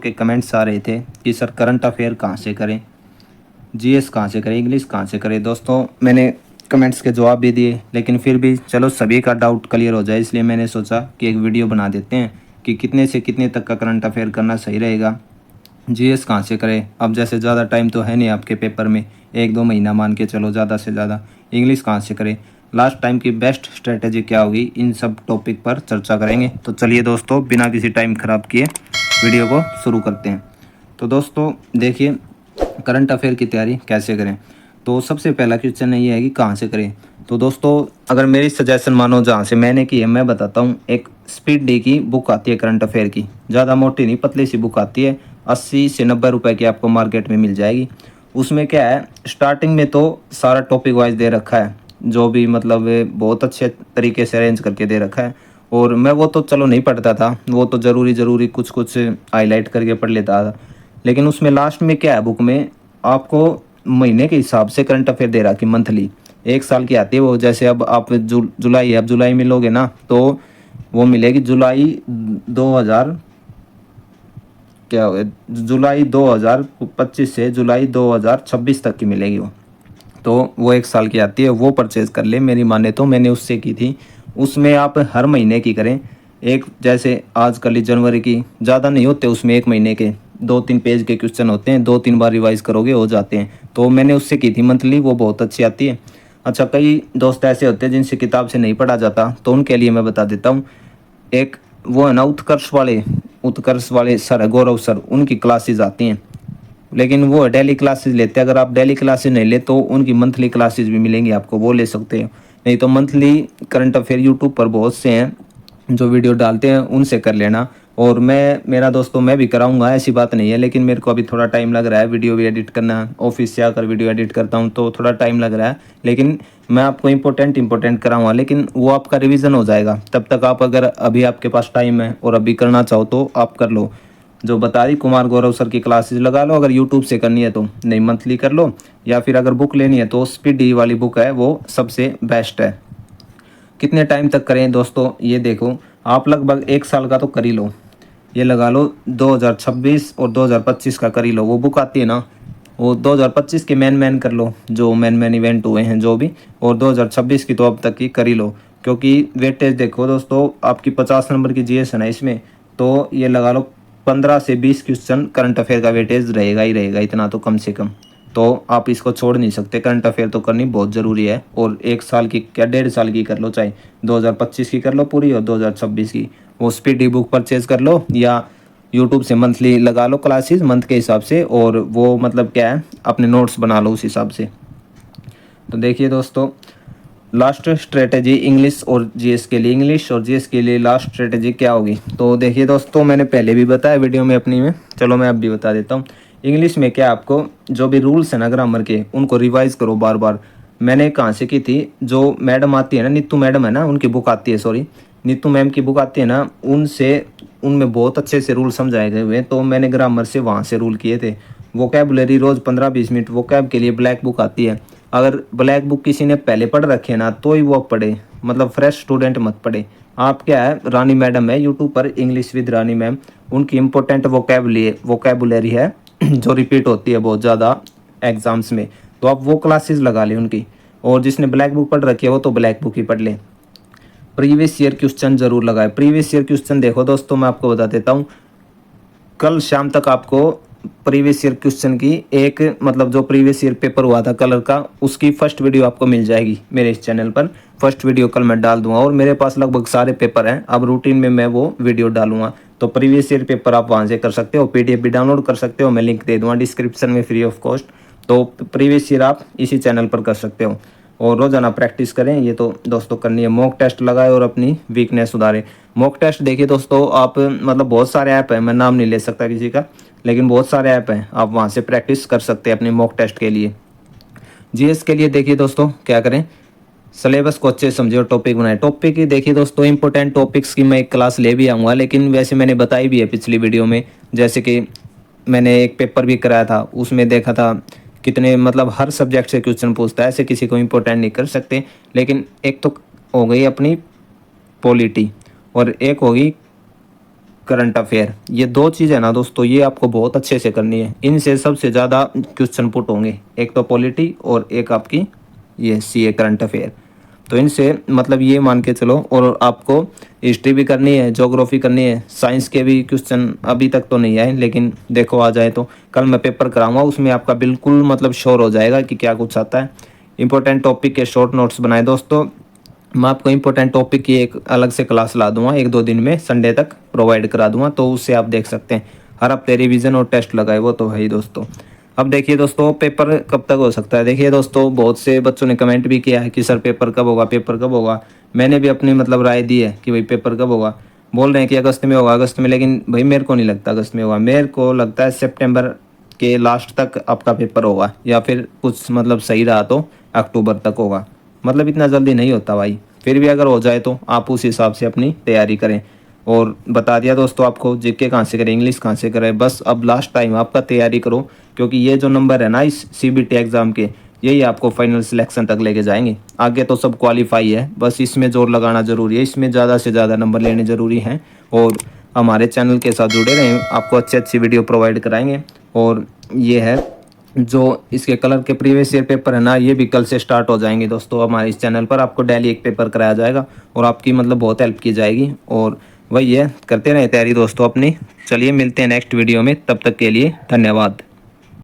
के कमेंट्स आ रहे थे कि सर करंट अफेयर कहाँ से करें, जीएस कहाँ से करें, इंग्लिश कहाँ से करें। दोस्तों मैंने कमेंट्स के जवाब भी दिए, लेकिन फिर भी चलो सभी का डाउट क्लियर हो जाए, इसलिए मैंने सोचा कि एक वीडियो बना देते हैं कि कितने से कितने तक का करंट अफेयर करना सही रहेगा, जीएस कहाँ से करें। अब जैसे ज़्यादा टाइम तो है नहीं आपके पेपर में, 1-2 महीना मान के चलो ज़्यादा से ज़्यादा। इंग्लिश कहाँ से करें, लास्ट टाइम की बेस्ट स्ट्रेटेजी क्या होगी, इन सब टॉपिक पर चर्चा करेंगे। तो चलिए दोस्तों बिना किसी टाइम ख़राब किए वीडियो को शुरू करते हैं। तो दोस्तों देखिए करंट अफेयर की तैयारी कैसे करें। तो सबसे पहला क्वेश्चन ये है कि कहाँ से करें। तो दोस्तों अगर मेरी सजेशन मानो जहाँ से मैंने की है, मैं बताता हूँ। एक स्पीड डी की बुक आती है करंट अफेयर की, ज़्यादा मोटी नहीं, पतली सी बुक आती है, 80 से 90 रुपए की आपको मार्केट में मिल जाएगी। उसमें क्या है, स्टार्टिंग में तो सारा टॉपिक वाइज दे रखा है, जो भी मतलब बहुत अच्छे तरीके से अरेंज करके दे रखा है। और मैं वो तो चलो नहीं पढ़ता था, वो तो ज़रूरी कुछ कुछ हाईलाइट करके पढ़ लेता था। लेकिन उसमें लास्ट में क्या है, बुक में आपको महीने के हिसाब से करंट अफेयर दे रहा कि मंथली, 1 साल की आती है वो। जैसे अब आप जुलाई है, अब जुलाई में लोगे ना तो वो मिलेगी जुलाई 2000 क्या हो गया, जुलाई 2025 से जुलाई 2026 तक की मिलेगी वो। तो वो 1 साल की आती है, वो परचेज कर ले मेरी माने तो, मैंने उससे की थी। उसमें आप हर महीने की करें। एक जैसे आजकल ही जनवरी की ज़्यादा नहीं होते, उसमें 1 महीने के 2-3 पेज के क्वेश्चन होते हैं, 2-3 बार रिवाइज करोगे हो जाते हैं। तो मैंने उससे की थी मंथली, वो बहुत अच्छी आती है। अच्छा, कई दोस्त ऐसे होते हैं जिनसे किताब से नहीं पढ़ा जाता, तो उनके लिए मैं बता देता हूँ। एक वो है ना उत्कर्ष वाले सर है, गौरव सर, उनकी क्लासेज आती हैं, लेकिन वो डेली क्लासेस लेते हैं। अगर आप डेली क्लासेस नहीं ले तो उनकी मंथली क्लासेस भी मिलेंगी आपको, वो ले सकते हो। नहीं तो मंथली करंट अफेयर यूट्यूब पर बहुत से हैं जो वीडियो डालते हैं, उनसे कर लेना। और मेरा दोस्तों मैं भी कराऊंगा, ऐसी बात नहीं है, लेकिन मेरे को अभी थोड़ा टाइम लग रहा है, वीडियो भी एडिट करना, ऑफिस से आकर वीडियो एडिट करता हूँ तो थोड़ा टाइम लग रहा है। लेकिन मैं आपको इंपॉर्टेंट कराऊंगा, लेकिन वो आपका रिवीजन हो जाएगा। तब तक आप, अगर अभी आपके पास टाइम है और अभी करना चाहो तो आप कर लो। जो बता दी कुमार गौरव सर की क्लासेस लगा लो, अगर यूट्यूब से करनी है तो, नहीं मंथली कर लो। या फिर अगर बुक लेनी है तो स्पीड डी वाली बुक है, वो सबसे बेस्ट है। कितने टाइम तक करें दोस्तों, ये देखो आप लगभग 1 साल का तो कर ही लो, ये लगा लो 2026 और 2025 का कर ही लो। वो बुक आती है ना, वो 2025 के मैन कर लो, जो मैन इवेंट हुए हैं जो भी, और 2026 की तो अब तक की कर ही लो। क्योंकि वेटेज देखो दोस्तों, आपकी 50 नंबर की जीएस है ना इसमें, तो ये लगा लो 15 से 20 क्वेश्चन करंट अफेयर का वेटेज रहेगा ही रहेगा, इतना तो कम से कम। तो आप इसको छोड़ नहीं सकते, करंट अफेयर तो करनी बहुत ज़रूरी है। और 1 साल की क्या 1.5 साल की कर लो, चाहे 2025 की कर लो पूरी और 2026 की। वो स्पीड ई बुक परचेज कर लो या यूट्यूब से मंथली लगा लो क्लासेस मंथ के हिसाब से, और वो मतलब क्या है, अपने नोट्स बना लो उस हिसाब से। तो देखिए दोस्तों, लास्ट स्ट्रेटेजी इंग्लिश और जीएस के लिए, इंग्लिश और जीएस के लिए लास्ट स्ट्रेटेजी क्या होगी। तो देखिए दोस्तों, मैंने पहले भी बताया वीडियो में अपनी में, चलो मैं अब भी बता देता हूँ। इंग्लिश में क्या, आपको जो भी रूल्स है ना ग्रामर के, उनको रिवाइज करो बार बार। मैंने कहाँ से की थी, जो मैडम आती है ना, नीतू मैडम है ना, उनकी बुक आती है, सॉरी नीतू मैम की बुक आती है ना, उनमें बहुत अच्छे से रूल समझाए गए हुए हैं। तो मैंने ग्रामर से वहाँ से रूल किए थे। वोकैबुलरी रोज़ 15-20 मिनट वोकैब के लिए ब्लैक बुक आती है। अगर ब्लैक बुक किसी ने पहले पढ़ रखे ना तो ही वो अब पढ़े, मतलब फ्रेश स्टूडेंट मत पढ़े। आप क्या है, रानी मैडम है यूट्यूब पर, इंग्लिश विद रानी मैम, उनकी इंपॉर्टेंट वोकैबुलरी है जो रिपीट होती है बहुत ज़्यादा एग्जाम्स में, तो आप वो क्लासेस लगा लें उनकी। और जिसने ब्लैक बुक पढ़ रखी है वो तो ब्लैक बुक ही पढ़ ले। प्रीवियस ईयर क्वेश्चन जरूर लगाए। प्रीवियस ईयर क्वेश्चन देखो दोस्तों, मैं आपको बता देता हूँ, कल शाम तक आपको प्रीवियस ईयर क्वेश्चन की एक, मतलब जो प्रीवियस ईयर पेपर हुआ था कलर का, उसकी फर्स्ट वीडियो आपको मिल जाएगी मेरे इस चैनल पर। फर्स्ट वीडियो कल मैं डाल दूंगा, और मेरे पास लगभग सारे पेपर हैं, अब रूटीन में मैं वो वीडियो डालूंगा। तो प्रीवियस ईयर पेपर आप वहाँ से कर सकते हो, पीडीएफ भी डाउनलोड कर सकते हो, मैं लिंक दे दूँगा डिस्क्रिप्शन में फ्री ऑफ कॉस्ट। तो प्रीवियस ईयर आप इसी चैनल पर कर सकते हो। और रोज़ाना प्रैक्टिस करें, ये तो दोस्तों करनी है। मॉक टेस्ट लगाए और अपनी वीकनेस सुधारें। मॉक टेस्ट देखिए दोस्तों, आप मतलब बहुत सारे ऐप हैं, मैं नाम नहीं ले सकता किसी का, लेकिन बहुत सारे ऐप हैं, आप वहाँ से प्रैक्टिस कर सकते हैं अपने मॉक टेस्ट के लिए। जीएस के लिए देखिए दोस्तों क्या करें, सिलेबस को अच्छे समझे और टॉपिक बनाए। टॉपिक ही देखिए दोस्तों, इंपॉर्टेंट टॉपिक्स की मैं एक क्लास ले भी आऊँगा, लेकिन वैसे मैंने बताई भी है पिछली वीडियो में। जैसे कि मैंने एक पेपर भी कराया था, उसमें देखा था कितने, मतलब हर सब्जेक्ट से क्वेश्चन पूछता है, ऐसे किसी को इंपॉर्टेंट नहीं कर सकते। लेकिन एक तो हो गई अपनी पॉलिटी, और एक होगी करंट अफेयर, ये 2 चीज़ है ना दोस्तों, ये आपको बहुत अच्छे से करनी है। इनसे सबसे ज़्यादा क्वेश्चन पुट होंगे, एक तो पॉलिटी और एक आपकी ये सीए करंट अफेयर। तो इनसे मतलब ये मान के चलो, और आपको हिस्ट्री भी करनी है, ज्योग्राफी करनी है, साइंस के भी क्वेश्चन अभी तक तो नहीं आए, लेकिन देखो आ जाए तो कल मैं पेपर कराऊंगा, उसमें आपका बिल्कुल मतलब श्योर हो जाएगा कि क्या कुछ आता है। इंपॉर्टेंट टॉपिक के शॉर्ट नोट्स बनाए दोस्तों। मैं आपको इंपॉर्टेंट टॉपिक की एक अलग से क्लास ला दूंगा, 1-2 दिन में संडे तक प्रोवाइड करा दूंगा, तो उससे आप देख सकते हैं। हर हफ्ते रिवीजन और टेस्ट लगाए वो तो है ही दोस्तों। अब देखिए दोस्तों, पेपर कब तक हो सकता है। देखिए दोस्तों, बहुत से बच्चों ने कमेंट भी किया है कि सर पेपर कब होगा, पेपर कब होगा। मैंने भी अपनी मतलब राय दी है कि भाई पेपर कब होगा। बोल रहे हैं कि अगस्त में होगा, अगस्त में, लेकिन भाई मेरे को नहीं लगता अगस्त में होगा। मेरे को लगता है सितंबर के लास्ट तक आपका पेपर होगा, या फिर कुछ मतलब सही रहा तो अक्टूबर तक होगा। मतलब इतना जल्दी नहीं होता भाई। फिर भी अगर हो जाए तो आप उस हिसाब से अपनी तैयारी करें। और बता दिया दोस्तों आपको, जीके कहाँ से करें, इंग्लिश कहाँ से करें। बस अब लास्ट टाइम आपका तैयारी करो, क्योंकि ये जो नंबर है ना इस सीबीटी एग्ज़ाम के, यही आपको फाइनल सिलेक्शन तक लेके जाएंगे। आगे तो सब क्वालिफाई है, बस इसमें जोर लगाना ज़रूरी है, इसमें ज़्यादा से ज़्यादा नंबर लेने ज़रूरी हैं। और हमारे चैनल के साथ जुड़े रहें, आपको अच्छी अच्छी वीडियो प्रोवाइड कराएंगे। और ये है जो इसके कलर के प्रीवियस ईयर पेपर है ना, ये भी कल से स्टार्ट हो जाएंगे दोस्तों। हमारे इस चैनल पर आपको डेली एक पेपर कराया जाएगा और आपकी मतलब बहुत हेल्प की जाएगी। और वही है, करते रहें तैयारी दोस्तों अपनी। चलिए मिलते हैं नेक्स्ट वीडियो में, तब तक के लिए धन्यवाद।